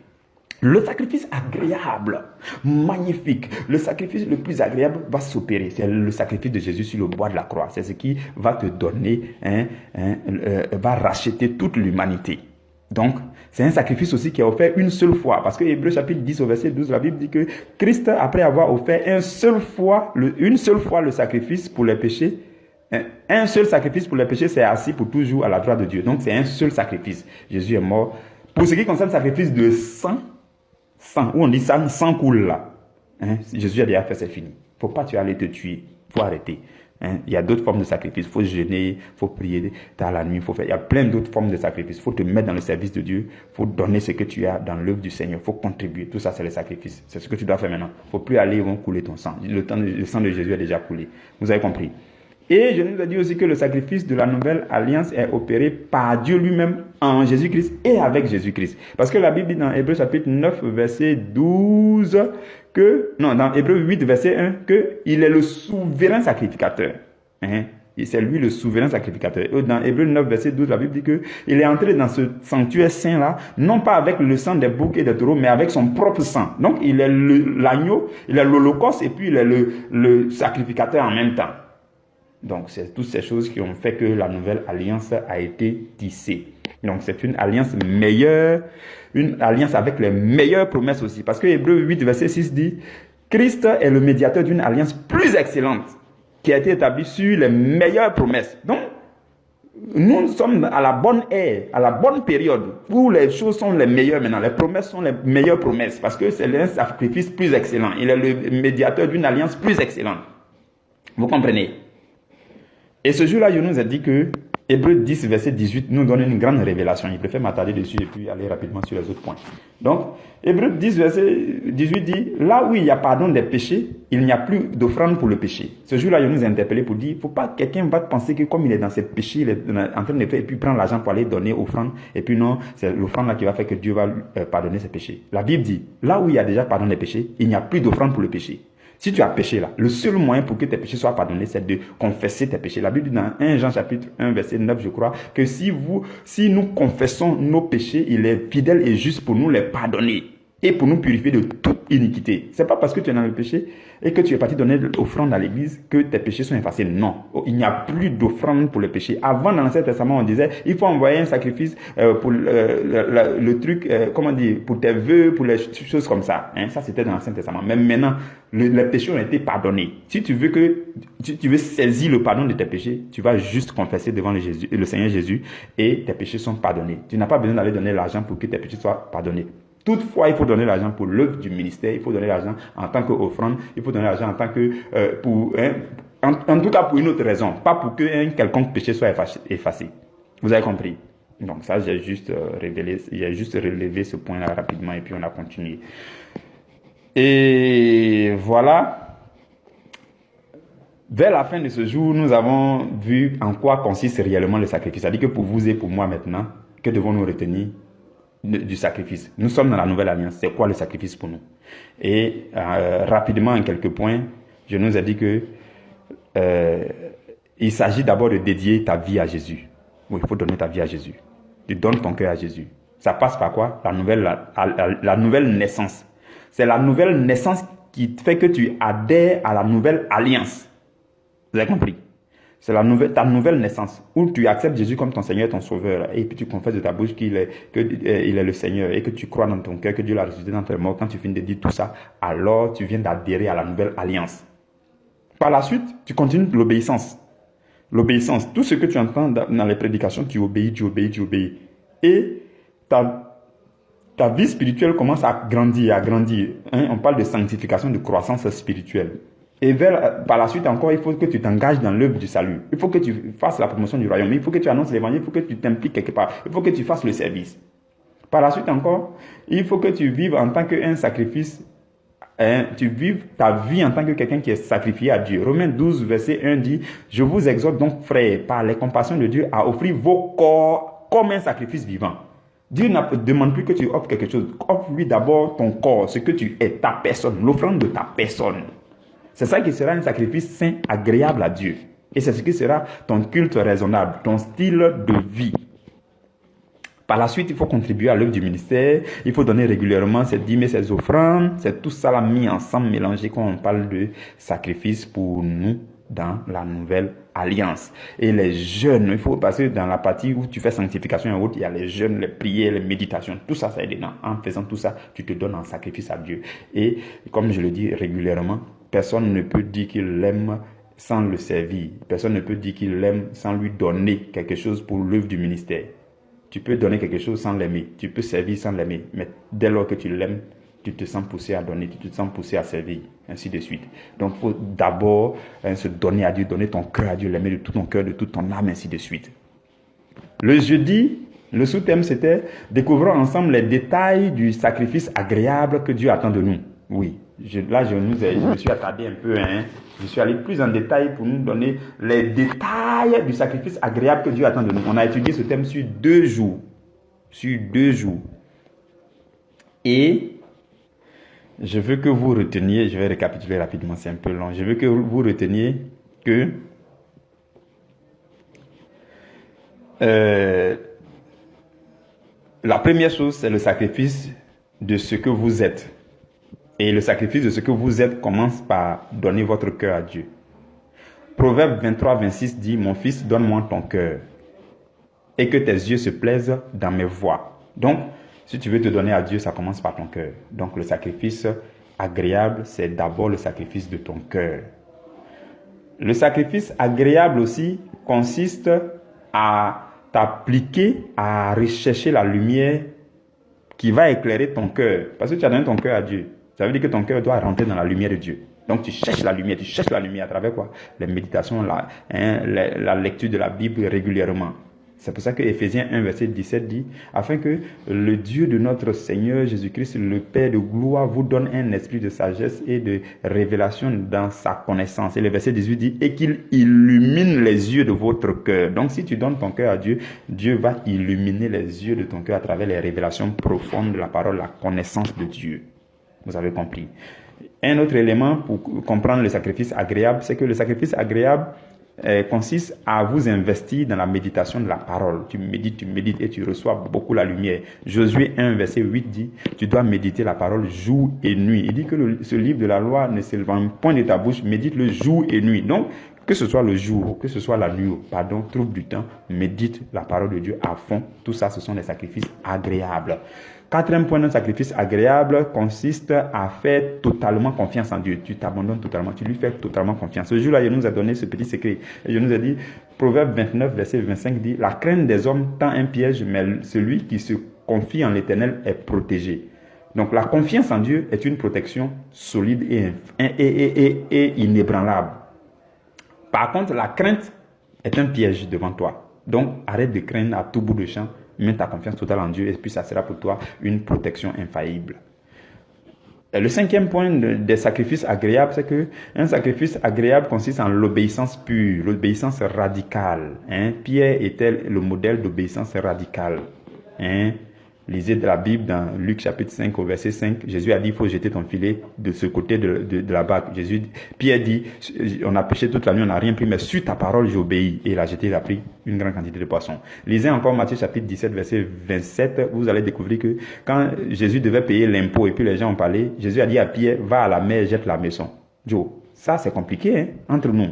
Le sacrifice agréable, magnifique, le sacrifice le plus agréable va s'opérer. C'est le sacrifice de Jésus sur le bois de la croix. C'est ce qui va te donner, va racheter toute l'humanité. Donc, c'est un sacrifice aussi qui est offert une seule fois. Parce que Hébreux chapitre 10 au verset 12, la Bible dit que Christ, après avoir offert une seule fois le sacrifice pour les péchés, un seul sacrifice pour les péchés, c'est assis pour toujours à la droite de Dieu. Donc, c'est un seul sacrifice. Jésus est mort. Pour ce qui concerne le sacrifice de sang, où on dit sang coule là. Jésus a déjà fait, c'est fini. Il ne faut pas tu aller te tuer. Il faut arrêter. Il y a d'autres formes de sacrifice. Il faut jeûner, il faut prier tard la nuit. Il y a plein d'autres formes de sacrifice. Il faut te mettre dans le service de Dieu. Il faut donner ce que tu as dans l'œuvre du Seigneur. Il faut contribuer. Tout ça, c'est le sacrifice. C'est ce que tu dois faire maintenant. Il ne faut plus aller, ils vont couler ton sang. Le sang de Jésus a déjà coulé. Vous avez compris. Et je nous ai dit aussi que le sacrifice de la nouvelle alliance est opéré par Dieu lui-même en Jésus-Christ et avec Jésus-Christ. Parce que la Bible dit dans Hébreux chapitre 9, verset 12, dans Hébreux 8, verset 1, qu'il est le souverain sacrificateur. Et c'est lui le souverain sacrificateur. Et dans Hébreux 9, verset 12, la Bible dit qu'il est entré dans ce sanctuaire saint-là, non pas avec le sang des boucs et des taureaux, mais avec son propre sang. Donc, il est l'agneau, il est l'holocauste et puis il est le sacrificateur en même temps. Donc, c'est toutes ces choses qui ont fait que la nouvelle alliance a été tissée. Donc, c'est une alliance meilleure, une alliance avec les meilleures promesses aussi. Parce que Hébreux 8, verset 6 dit, Christ est le médiateur d'une alliance plus excellente qui a été établie sur les meilleures promesses. Donc, nous sommes à la bonne ère, à la bonne période où les choses sont les meilleures maintenant. Les promesses sont les meilleures promesses parce que c'est un sacrifice plus excellent. Il est le médiateur d'une alliance plus excellente. Vous comprenez? Et ce jour-là, je nous ai dit que Hébreux 10, verset 18 nous donne une grande révélation. Je préfère m'attarder dessus et puis aller rapidement sur les autres points. Donc, Hébreux 10, verset 18 dit, là où il y a pardon des péchés, il n'y a plus d'offrande pour le péché. Ce jour-là, je nous ai interpellé pour dire, il ne faut pas que quelqu'un va penser que comme il est dans ce péché, il est en train de faire, et puis prendre l'argent pour aller donner offrande, et puis non, c'est l'offrande là qui va faire que Dieu va pardonner ses péchés. La Bible dit, là où il y a déjà pardon des péchés, il n'y a plus d'offrande pour le péché. Si tu as péché là, le seul moyen pour que tes péchés soient pardonnés, c'est de confesser tes péchés. La Bible dit dans 1 Jean chapitre 1 verset 9, je crois, que si nous confessons nos péchés, il est fidèle et juste pour nous les pardonner et pour nous purifier de toute iniquité. C'est pas parce que tu es dans le péché et que tu es parti donner l'offrande à l'église que tes péchés sont effacés. Non, il n'y a plus d'offrande pour le péché. Avant, dans l'Ancien Testament, on disait, il faut envoyer un sacrifice pour le truc, comment dire, pour tes vœux, pour les choses comme ça. Ça, c'était dans l'Ancien Testament. Mais maintenant, les péchés ont été pardonnés. Si tu veux saisir le pardon de tes péchés, tu vas juste confesser devant le Seigneur Jésus et tes péchés sont pardonnés. Tu n'as pas besoin d'aller donner l'argent pour que tes péchés soient pardonnés. Toutefois, il faut donner l'argent pour l'œuvre du ministère, il faut donner l'argent en tant qu'offrande, il faut donner l'argent en tant que en tout cas pour une autre raison, pas pour qu'un quelconque péché soit effacé. Vous avez compris? Donc ça, j'ai juste relevé ce point-là rapidement et puis on a continué. Et voilà. Vers la fin de ce jour, nous avons vu en quoi consiste réellement le sacrifice. C'est-à-dire que pour vous et pour moi maintenant, que devons-nous retenir du sacrifice? Nous sommes dans la nouvelle alliance. C'est quoi le sacrifice pour nous? Et rapidement, en quelques points, je nous ai dit que il s'agit d'abord de dédier ta vie à Jésus. Oui, il faut donner ta vie à Jésus. Tu donnes ton cœur à Jésus. Ça passe par quoi? La nouvelle naissance. C'est la nouvelle naissance qui fait que tu adhères à la nouvelle alliance. Vous avez compris? C'est ta nouvelle naissance, où tu acceptes Jésus comme ton Seigneur, ton Sauveur, et puis tu confesses de ta bouche qu'il est le Seigneur, et que tu crois dans ton cœur que Dieu l'a ressuscité dans tes morts. Quand tu finis de dire tout ça, alors tu viens d'adhérer à la nouvelle alliance. Par la suite, tu continues l'obéissance. L'obéissance, tout ce que tu entends dans les prédications, tu obéis. Et ta vie spirituelle commence à grandir. On parle de sanctification, de croissance spirituelle. Et par la suite encore, il faut que tu t'engages dans l'œuvre du salut. Il faut que tu fasses la promotion du royaume. Il faut que tu annonces l'évangile. Il faut que tu t'impliques quelque part. Il faut que tu fasses le service. Par la suite encore, il faut que tu vives en tant qu'un sacrifice. Tu vives ta vie en tant que quelqu'un qui est sacrifié à Dieu. Romains 12, verset 1 dit, « Je vous exhorte donc, frères, par les compassions de Dieu, à offrir vos corps comme un sacrifice vivant. » Dieu ne demande plus que tu offres quelque chose. Offre-lui d'abord ton corps, ce que tu es, ta personne, l'offrande de ta personne. C'est ça qui sera un sacrifice saint, agréable à Dieu. Et c'est ce qui sera ton culte raisonnable, ton style de vie. Par la suite, il faut contribuer à l'œuvre du ministère. Il faut donner régulièrement ses dîmes et ses offrandes. C'est tout ça là mis ensemble, mélangé quand on parle de sacrifice pour nous dans la nouvelle alliance. Et les jeûnes, il faut passer dans la partie où tu fais sanctification et autres, il y a les jeûnes, les prières, les méditations, tout ça, ça est dedans. En faisant tout ça, tu te donnes en sacrifice à Dieu. Et comme je le dis régulièrement, personne ne peut dire qu'il l'aime sans le servir. Personne ne peut dire qu'il l'aime sans lui donner quelque chose pour l'œuvre du ministère. Tu peux donner quelque chose sans l'aimer. Tu peux servir sans l'aimer. Mais dès lors que tu l'aimes, tu te sens poussé à donner, tu te sens poussé à servir, ainsi de suite. Donc, il faut d'abord se donner à Dieu, donner ton cœur à Dieu, l'aimer de tout ton cœur, de toute ton âme, ainsi de suite. Le jeudi, le sous-thème, c'était « Découvrons ensemble les détails du sacrifice agréable que Dieu attend de nous ». Oui, je me suis attardé un peu, je suis allé plus en détail pour nous donner les détails du sacrifice agréable que Dieu attend de nous. On a étudié ce thème sur 2 jours. Sur 2 jours. Et je veux que vous reteniez, je vais récapituler rapidement, c'est un peu long. Je veux que vous reteniez que la première chose, c'est le sacrifice de ce que vous êtes. Et le sacrifice de ce que vous êtes commence par donner votre cœur à Dieu. Proverbe 23-26 dit « Mon fils, donne-moi ton cœur, et que tes yeux se plaisent dans mes voies. » Donc, si tu veux te donner à Dieu, ça commence par ton cœur. Donc, le sacrifice agréable, c'est d'abord le sacrifice de ton cœur. Le sacrifice agréable aussi consiste à t'appliquer à rechercher la lumière qui va éclairer ton cœur. Parce que tu as donné ton cœur à Dieu. Ça veut dire que ton cœur doit rentrer dans la lumière de Dieu. Donc tu cherches la lumière à travers quoi? Les méditations, la lecture de la Bible régulièrement. C'est pour ça que Éphésiens 1, verset 17 dit « Afin que le Dieu de notre Seigneur Jésus-Christ, le Père de gloire, vous donne un esprit de sagesse et de révélation dans sa connaissance. » Et le verset 18 dit « Et qu'il illumine les yeux de votre cœur. » Donc si tu donnes ton cœur à Dieu, Dieu va illuminer les yeux de ton cœur à travers les révélations profondes de la parole, la connaissance de Dieu. Vous avez compris. Un autre élément pour comprendre le sacrifice agréable, c'est que le sacrifice agréable consiste à vous investir dans la méditation de la parole. Tu médites et tu reçois beaucoup la lumière. Josué 1, verset 8 dit, tu dois méditer la parole jour et nuit. Il dit que ce livre de la loi ne s'éloigne point de ta bouche, médite-le jour et nuit. Donc, que ce soit le jour, que ce soit la nuit, trouve du temps, médite la parole de Dieu à fond. Tout ça, ce sont des sacrifices agréables. 4e point d'un sacrifice agréable consiste à faire totalement confiance en Dieu. Tu t'abandonnes totalement, tu lui fais totalement confiance. Ce jour-là, il nous a donné ce petit secret. Et je nous ai dit, Proverbe 29, verset 25 dit, la crainte des hommes tend un piège, mais celui qui se confie en l'Éternel est protégé. Donc la confiance en Dieu est une protection solide et inébranlable. Par contre, la crainte est un piège devant toi. Donc arrête de craindre à tout bout de champ. Mets ta confiance totale en Dieu et puis ça sera pour toi une protection infaillible. Et le 5e point des sacrifices agréables, c'est que un sacrifice agréable consiste en l'obéissance pure, l'obéissance radicale. Pierre était le modèle d'obéissance radicale. Lisez de la Bible dans Luc chapitre 5 au verset 5. Jésus a dit, il faut jeter ton filet de ce côté de la barque. Pierre dit, on a pêché toute la nuit, on n'a rien pris, mais sur ta parole, j'obéis. Et il a pris une grande quantité de poissons. Lisez encore Matthieu chapitre 17, verset 27. Vous allez découvrir que quand Jésus devait payer l'impôt et puis les gens ont parlé, Jésus a dit à Pierre, va à la mer, jette la maison. Joe, ça c'est compliqué entre nous.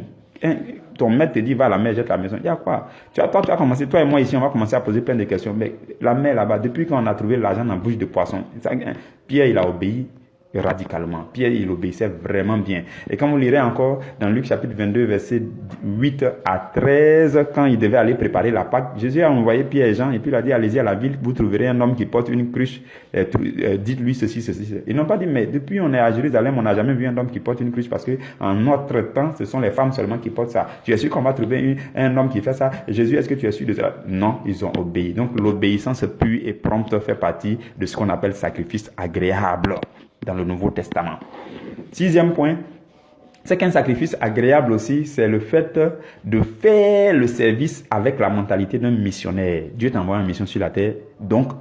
Ton maître te dit, va à la mer, jette la maison. Il y a quoi? Tu as commencé, toi et moi ici, on va commencer à poser plein de questions. Mais la mer là-bas, depuis qu'on a trouvé l'argent dans la bouche de poisson, Pierre, il a obéi radicalement. Pierre, il obéissait vraiment bien. Et quand vous lirez encore dans Luc chapitre 22, verset 8 à 13, quand il devait aller préparer la Pâque, Jésus a envoyé Pierre et Jean et puis il a dit, allez-y à la ville, vous trouverez un homme qui porte une cruche, dites-lui ceci, ceci. Ils n'ont pas dit, mais depuis on est à Jérusalem, on n'a jamais vu un homme qui porte une cruche parce que en notre temps, ce sont les femmes seulement qui portent ça. Tu es sûr qu'on va trouver un homme qui fait ça? Jésus, est-ce que tu es sûr de ça? Non, ils ont obéi. Donc l'obéissance pure et prompte fait partie de ce qu'on appelle sacrifice agréable dans le Nouveau Testament. 6e point, c'est qu'un sacrifice agréable aussi, c'est le fait de faire le service avec la mentalité d'un missionnaire. Dieu t'envoie une mission sur la terre, donc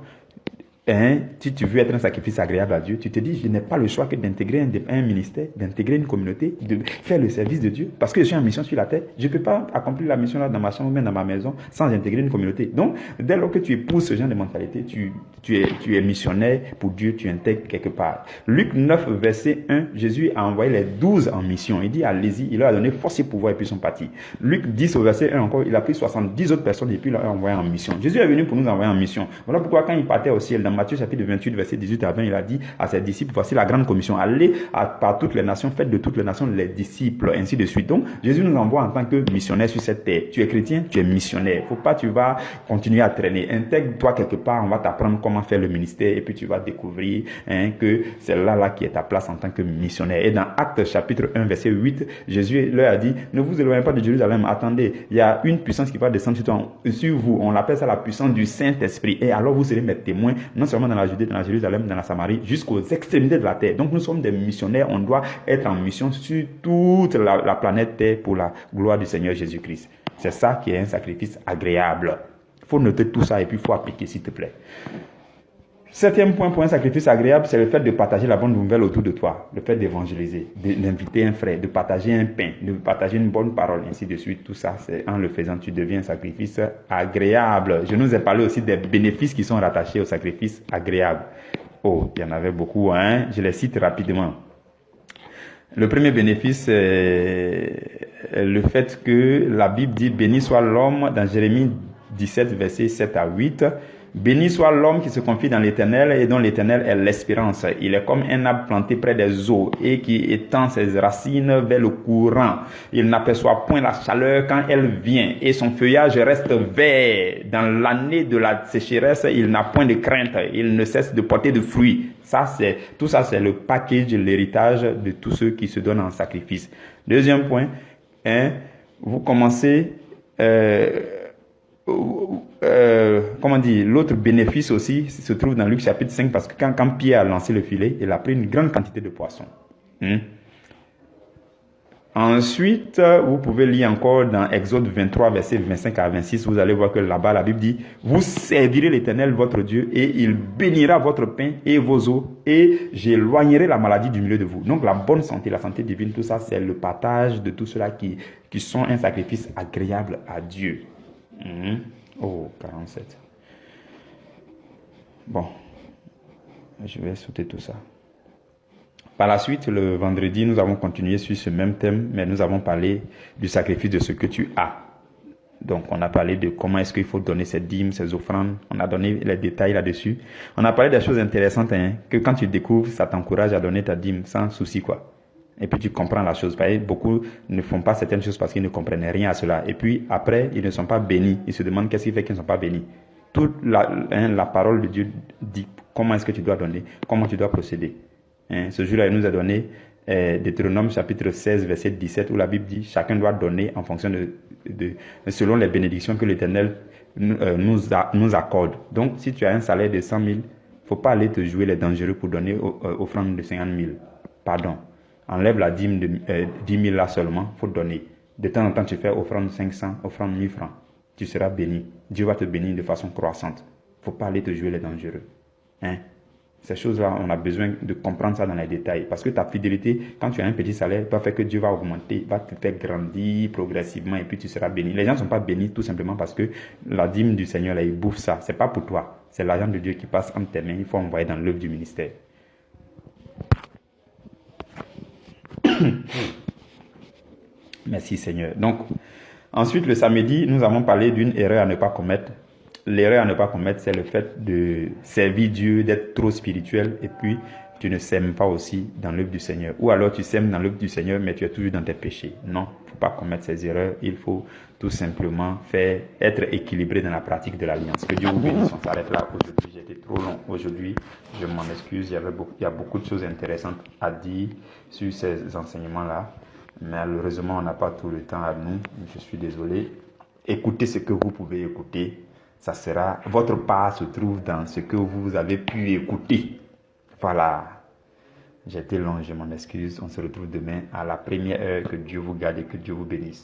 Si tu veux être un sacrifice agréable à Dieu, tu te dis, je n'ai pas le choix que d'intégrer un ministère, d'intégrer une communauté, de faire le service de Dieu, parce que je suis en mission sur la terre. Je ne peux pas accomplir la mission là dans ma chambre ou même dans ma maison sans intégrer une communauté. Donc, dès lors que tu épouses ce genre de mentalité, tu es missionnaire pour Dieu, tu intègres quelque part. Luc 9, verset 1, Jésus a envoyé les 12 en mission. Il dit, allez-y, il leur a donné force et pouvoir et puis ils sont partis. Luc 10, au verset 1 encore, il a pris 70 autres personnes et puis il leur a envoyé en mission. Jésus est venu pour nous envoyer en mission. Voilà pourquoi quand il partait au ciel, dans Matthieu chapitre 28, verset 18 à 20, il a dit à ses disciples, voici la grande commission, allez par toutes les nations, faites de toutes les nations les disciples, ainsi de suite. Donc, Jésus nous envoie en tant que missionnaire sur cette terre. Tu es chrétien, tu es missionnaire. Faut pas, tu vas continuer à traîner. Intègre-toi quelque part, on va t'apprendre comment faire le ministère et puis tu vas découvrir que c'est là qui est ta place en tant que missionnaire. Et dans Actes chapitre 1, verset 8, Jésus leur a dit, ne vous éloignez pas de Jérusalem, attendez, il y a une puissance qui va descendre sur vous. On l'appelle ça la puissance du Saint-Esprit. Et alors vous serez mes témoins, non seulement dans la Judée, dans la Jérusalem, dans la Samarie, jusqu'aux extrémités de la terre. Donc nous sommes des missionnaires, on doit être en mission sur toute la planète Terre pour la gloire du Seigneur Jésus-Christ. C'est ça qui est un sacrifice agréable. Il faut noter tout ça et puis il faut appliquer, s'il te plaît. Septième point pour un sacrifice agréable, c'est le fait de partager la bonne nouvelle autour de toi, le fait d'évangéliser, d'inviter un frère, de partager un pain, de partager une bonne parole, ainsi de suite. Tout ça, c'est en le faisant, tu deviens un sacrifice agréable. Je nous ai parlé aussi des bénéfices qui sont rattachés au sacrifice agréable. Oh, il y en avait beaucoup, hein? Je les cite rapidement. Le premier bénéfice, c'est le fait que la Bible dit « Béni soit l'homme » dans Jérémie 17, versets 7 à 8. Béni soit l'homme qui se confie dans l'Éternel et dont l'Éternel est l'espérance. Il est comme un arbre planté près des eaux et qui étend ses racines vers le courant. Il n'aperçoit point la chaleur quand elle vient et son feuillage reste vert. Dans l'année de la sécheresse, il n'a point de crainte. Il ne cesse de porter de fruits. Tout ça, c'est le package, l'héritage de tous ceux qui se donnent en sacrifice. Deuxième point, vous commencez... l'autre bénéfice aussi se trouve dans Luc chapitre 5 parce que quand Pierre a lancé le filet, il a pris une grande quantité de poissons. Ensuite, vous pouvez lire encore dans Exode 23, versets 25 à 26, vous allez voir que là-bas, la Bible dit, vous servirez l'Éternel, votre Dieu, et il bénira votre pain et vos eaux, et j'éloignerai la maladie du milieu de vous. Donc, la bonne santé, la santé divine, tout ça, c'est le partage de tout cela qui sont un sacrifice agréable à Dieu. Oh, 47. Bon, je vais sauter tout ça. Par la suite, le vendredi, nous avons continué sur ce même thème, mais nous avons parlé du sacrifice de ce que tu as. Donc, on a parlé de comment est-ce qu'il faut donner ces dîmes, ces offrandes. On a donné les détails là-dessus. On a parlé des choses intéressantes, que quand tu découvres, ça t'encourage à donner ta dîme sans souci, quoi. Et puis tu comprends la chose. Beaucoup ne font pas certaines choses parce qu'ils ne comprennent rien à cela. Et puis après, ils ne sont pas bénis. Ils se demandent qu'est-ce qui fait qu'ils ne sont pas bénis. Toute la parole de Dieu dit comment est-ce que tu dois donner, comment tu dois procéder. Ce jour-là, il nous a donné Deutéronome chapitre 16, verset 17, où la Bible dit chacun doit donner en fonction selon les bénédictions que l'Éternel nous accorde. Donc, si tu as un salaire de 100 000, il ne faut pas aller te jouer les dangereux pour donner offrande de 50 000. Pardon. Enlève la dîme de 10 000 là seulement, il faut donner. De temps en temps, tu fais offrande 500, offrande 1000 francs. Tu seras béni. Dieu va te bénir de façon croissante. Il ne faut pas aller te jouer les dangereux. Ces choses-là, on a besoin de comprendre ça dans les détails. Parce que ta fidélité, quand tu as un petit salaire, va faire que Dieu va augmenter, va te faire grandir progressivement et puis tu seras béni. Les gens ne sont pas bénis tout simplement parce que la dîme du Seigneur, là, il bouffe ça. Ce n'est pas pour toi. C'est l'argent de Dieu qui passe entre tes mains. Il faut envoyer dans l'œuvre du ministère. Merci Seigneur. Donc, ensuite, le samedi, nous avons parlé d'une erreur à ne pas commettre. L'erreur à ne pas commettre, c'est le fait de servir Dieu, d'être trop spirituel et puis tu ne sèmes pas aussi dans l'œuvre du Seigneur. Ou alors tu sèmes dans l'œuvre du Seigneur, mais tu es toujours dans tes péchés. Non, il ne faut pas commettre ces erreurs. Il faut tout simplement être équilibré dans la pratique de l'alliance. Que Dieu vous bénisse. On s'arrête là aujourd'hui. J'ai été trop long aujourd'hui. Je m'en excuse. Il y a beaucoup de choses intéressantes à dire sur ces enseignements-là. Mais malheureusement, on n'a pas tout le temps à nous. Je suis désolé. Écoutez ce que vous pouvez écouter. Ça sera, votre part se trouve dans ce que vous avez pu écouter. Voilà. J'ai été long, je m'en excuse. On se retrouve demain à la première heure. Que Dieu vous garde et que Dieu vous bénisse.